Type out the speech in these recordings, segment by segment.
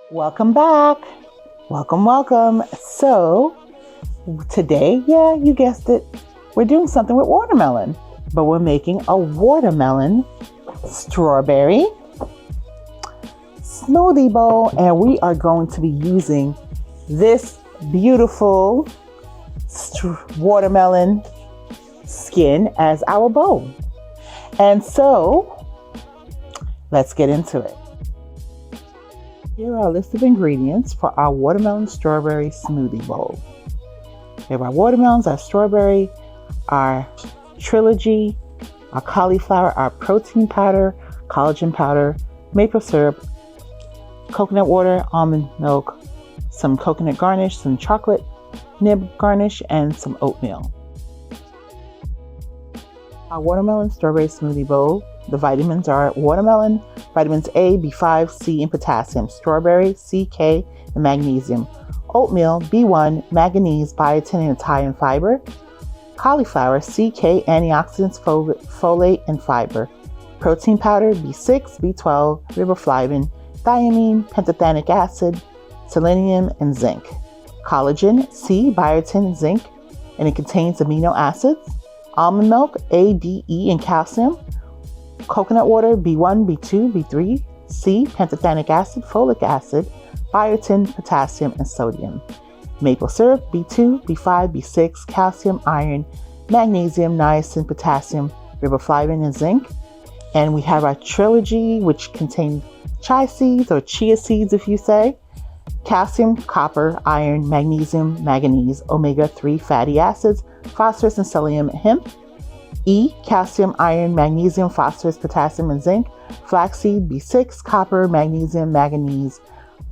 Welcome back. Welcome. So today, yeah, you guessed it, we're doing something with watermelon, but we're making a watermelon strawberry smoothie bowl, and we are going to be using this beautiful watermelon skin as our bowl. And so let's get into it. Here are a list of ingredients for our watermelon strawberry smoothie bowl. We have our watermelons, our strawberry, our trilogy, our cauliflower, our protein powder, collagen powder, maple syrup, coconut water, almond milk, some coconut garnish, some chocolate nib garnish, and some oatmeal. Our watermelon strawberry smoothie bowl, the vitamins are watermelon, vitamins A, B5, C, and potassium, strawberry, C, K, and magnesium, oatmeal, B1, manganese, biotin, and high in fiber, cauliflower, C, K, antioxidants, folate, and fiber, protein powder, B6, B12, riboflavin, thiamine, pantothenic acid, selenium, and zinc, collagen, C, biotin, zinc, and it contains amino acids, almond milk, A, D, E, and calcium, coconut water, B1, B2, B3, C, pantothenic acid, folic acid, biotin, potassium, and sodium. Maple syrup, B2, B5, B6, calcium, iron, magnesium, niacin, potassium, riboflavin, and zinc. And we have our trilogy, which contains chia seeds or chia seeds, if you say, calcium, copper, iron, magnesium, manganese, omega-3 fatty acids, phosphorus, and selenium, hemp. E, calcium, iron, magnesium, phosphorus, potassium, and zinc, flaxseed, B6, copper, magnesium, manganese,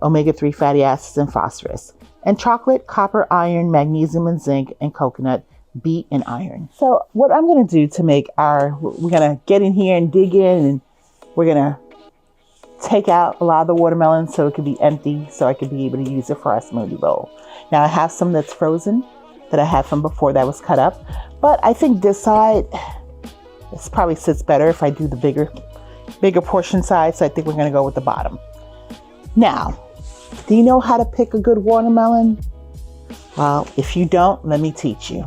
omega-3 fatty acids, and phosphorus. And chocolate, copper, iron, magnesium, and zinc, and coconut, B, and iron. So what I'm going to do to make we're going to get in here and dig in, and we're going to take out a lot of the watermelon so it could be empty, so I could be able to use it for our smoothie bowl. Now I have some that's frozen that I had from before that was cut up, but I think this side, this probably sits better if I do the bigger portion side, so I think we're going to go with the bottom. Now, do you know how to pick a good watermelon? Well, if you don't, let me teach you.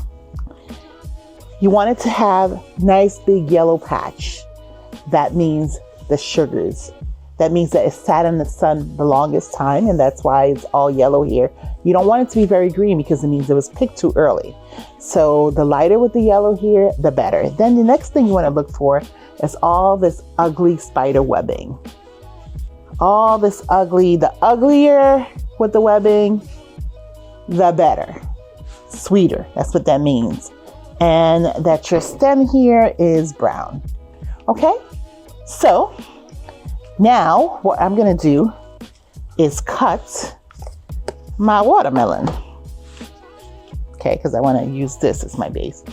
You want it to have nice big yellow patch. That means the sugars. That means that it sat in the sun the longest time, and that's why it's all yellow here. You don't want it to be very green because it means it was picked too early. So the lighter with the yellow here, the better. Then the next thing you want to look for is all this ugly spider webbing. All this ugly, the uglier with the webbing, the better. Sweeter, that's what that means. And that your stem here is brown. Okay? So now what I'm going to do is cut my watermelon. Okay, because I want to use this as my base.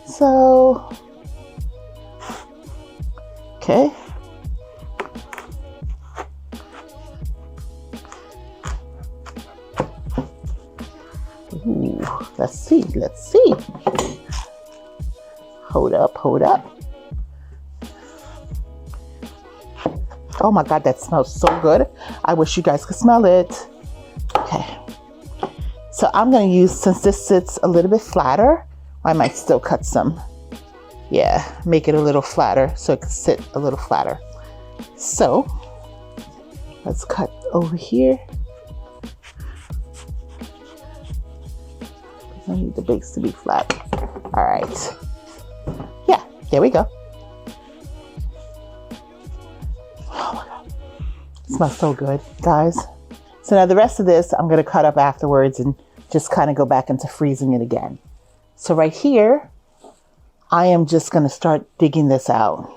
So, okay. Ooh, let's see. Hold up. Oh my God, that smells so good. I wish you guys could smell it. Okay. So I'm going to use, since this sits a little bit flatter, I might still cut some. Yeah, make it a little flatter so it can sit a little flatter. So let's cut over here. I need the base to be flat. All right. Yeah, there we go. Oh my God. It smells so good, guys. So now the rest of this, I'm going to cut up afterwards and just kind of go back into freezing it again. So right here, I am just going to start digging this out.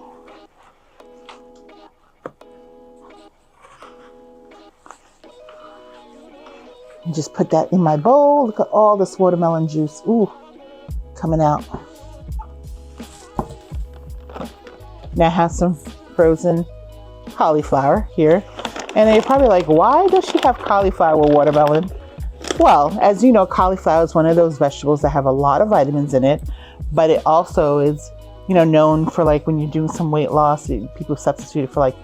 And just put that in my bowl. Look at all this watermelon juice. Ooh, coming out. Now I have some frozen cauliflower here. And you're probably like, why does she have cauliflower with watermelon? Well, as you know, cauliflower is one of those vegetables that have a lot of vitamins in it, but it also is, known for, like, when you're doing some weight loss, people substitute it for like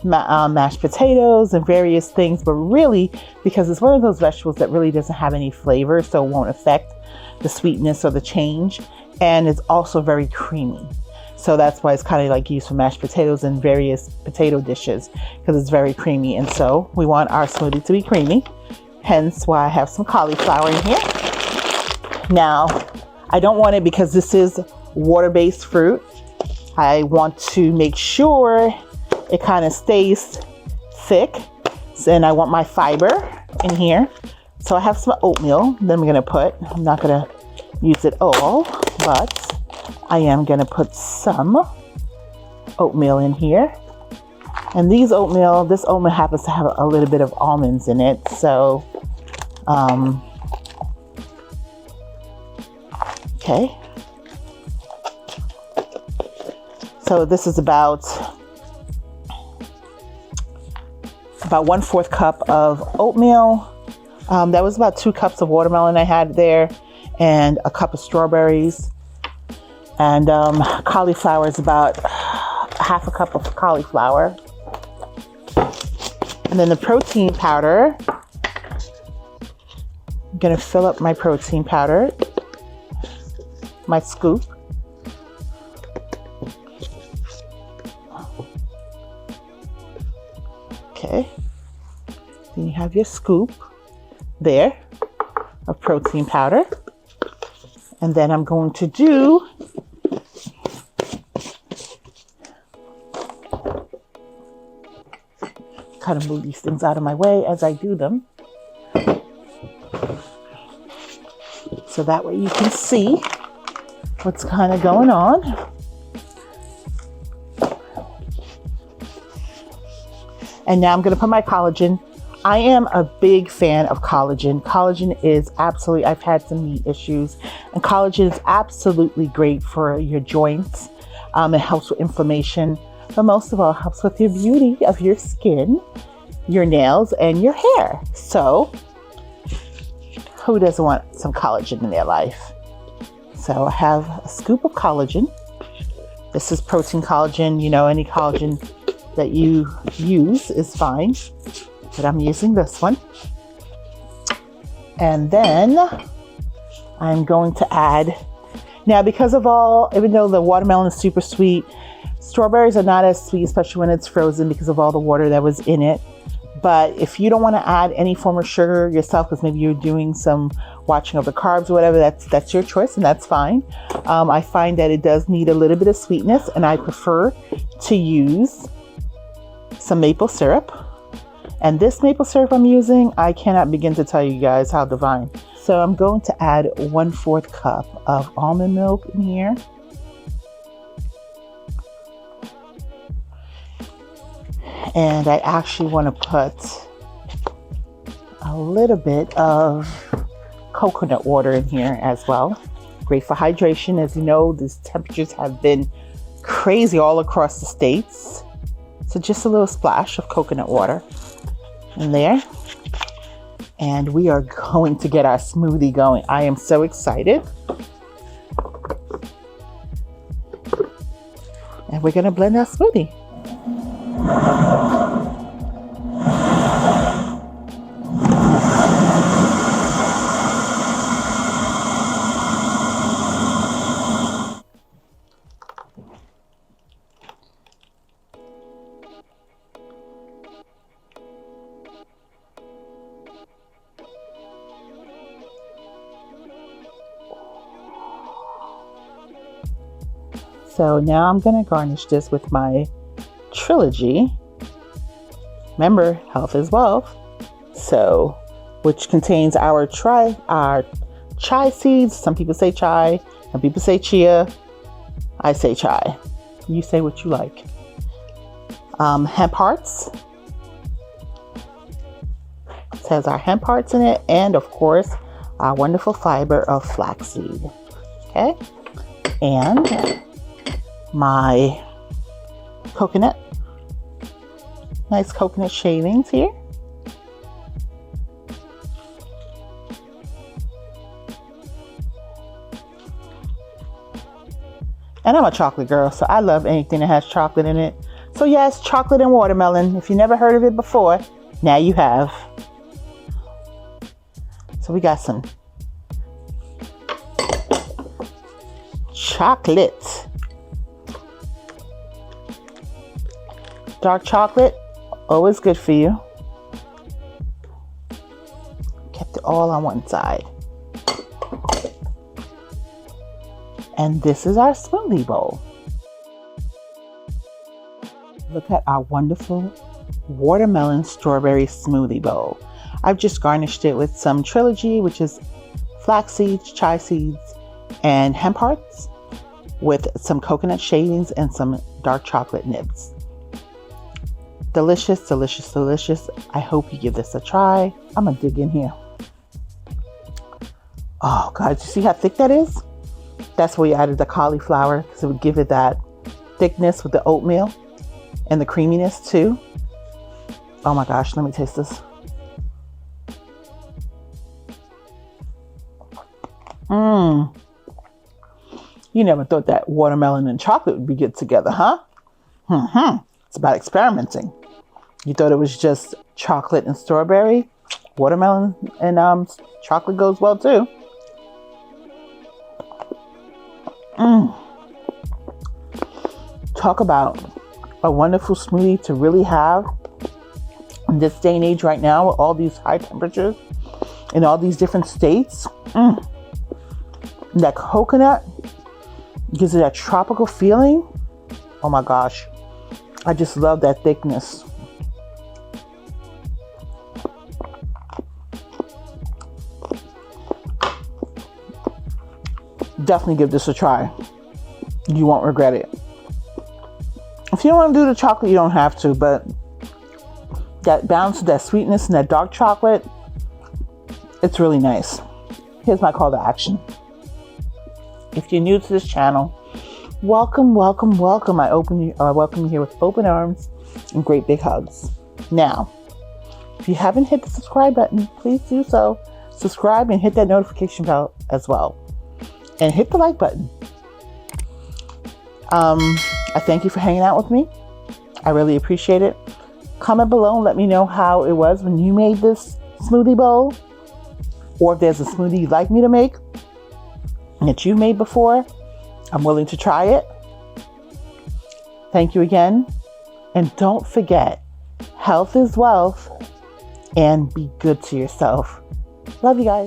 mashed potatoes and various things, but really because it's one of those vegetables that really doesn't have any flavor, so it won't affect the sweetness or the change. And it's also very creamy. So that's why it's kind of like used for mashed potatoes and various potato dishes, because it's very creamy. And so we want our smoothie to be creamy. Hence why I have some cauliflower in here. Now, I don't want it because this is water-based fruit. I want to make sure it kind of stays thick. And I want my fiber in here. So I have some oatmeal that I'm gonna put. I'm not gonna use it all, but I am gonna put some oatmeal in here. And this oatmeal happens to have a little bit of almonds in it. So, okay. So this is about 1/4 cup of oatmeal. That was about 2 cups of watermelon I had there, and a cup of strawberries. And cauliflower is about 1/2 cup of cauliflower. And then the protein powder. I'm gonna fill up my protein powder, my scoop. Okay, then you have your scoop there of protein powder. And then I'm going to do kind of move these things out of my way as I do them, so that way you can see what's kind of going on. And now I'm going to put my collagen. I am a big fan of collagen. Collagen is absolutely, I've had some knee issues, and collagen is absolutely great for your joints. It helps with inflammation, but most of all, it helps with your beauty of your skin, your nails, and your hair. So who doesn't want some collagen in their life? So I have a scoop of collagen. This is protein collagen. You know, any collagen that you use is fine, but I'm using this one. And then I'm going to add, now because of even though the watermelon is super sweet, strawberries are not as sweet, especially when it's frozen, because of all the water that was in it. But if you don't want to add any form of sugar yourself, because maybe you're doing some watching of the carbs or whatever, that's your choice, and that's fine. I find that it does need a little bit of sweetness, and I prefer to use some maple syrup. And this maple syrup I'm using, I cannot begin to tell you guys how divine. So I'm going to add 1/4 cup of almond milk in here. And I actually want to put a little bit of coconut water in here as well. Great for hydration. As you know, these temperatures have been crazy all across the states. So just a little splash of coconut water in there. And we are going to get our smoothie going. I am so excited. And we're going to blend our smoothie. So now I'm going to garnish this with my trilogy. Remember, health is wealth. So, which contains our chai seeds. Some people say chai, some people say chia. I say chai. You say what you like. Hemp hearts. It has our hemp hearts in it, and of course, our wonderful fiber of flaxseed. Okay, and my coconut, nice coconut shavings here. And I'm a chocolate girl, so I love anything that has chocolate in it. So yes, chocolate and watermelon. If you never heard of it before, now you have. So we got some chocolate. Dark chocolate, always good for you. Kept it all on one side. And this is our smoothie bowl. Look at our wonderful watermelon strawberry smoothie bowl. I've just garnished it with some trilogy, which is flax seeds, chia seeds, and hemp hearts, with some coconut shavings and some dark chocolate nibs. Delicious, delicious, delicious. I hope you give this a try. I'm gonna dig in here. Oh God, you see how thick that is? That's where you added the cauliflower, because it would give it that thickness with the oatmeal and the creaminess too. Oh my gosh, let me taste this. You never thought that watermelon and chocolate would be good together, huh? It's about experimenting. You thought it was just chocolate and strawberry. Watermelon and chocolate goes well too. Talk about a wonderful smoothie to really have in this day and age right now, with all these high temperatures in all these different states. That coconut gives it that tropical feeling. Oh my gosh, I just love that thickness. Definitely give this a try. You won't regret it. If you don't want to do the chocolate, you don't have to, but that balance of that sweetness and that dark chocolate, it's really nice. Here's my call to action. If you're new to this channel, welcome, welcome, welcome. I welcome you here with open arms and great big hugs. Now, if you haven't hit the subscribe button, please do so. Subscribe and hit that notification bell as well. And hit the like button. I thank you for hanging out with me. I really appreciate it. Comment below and let me know how it was when you made this smoothie bowl, or if there's a smoothie you'd like me to make that you've made before. I'm willing to try it. Thank you again. And don't forget, health is wealth, and be good to yourself. Love you guys.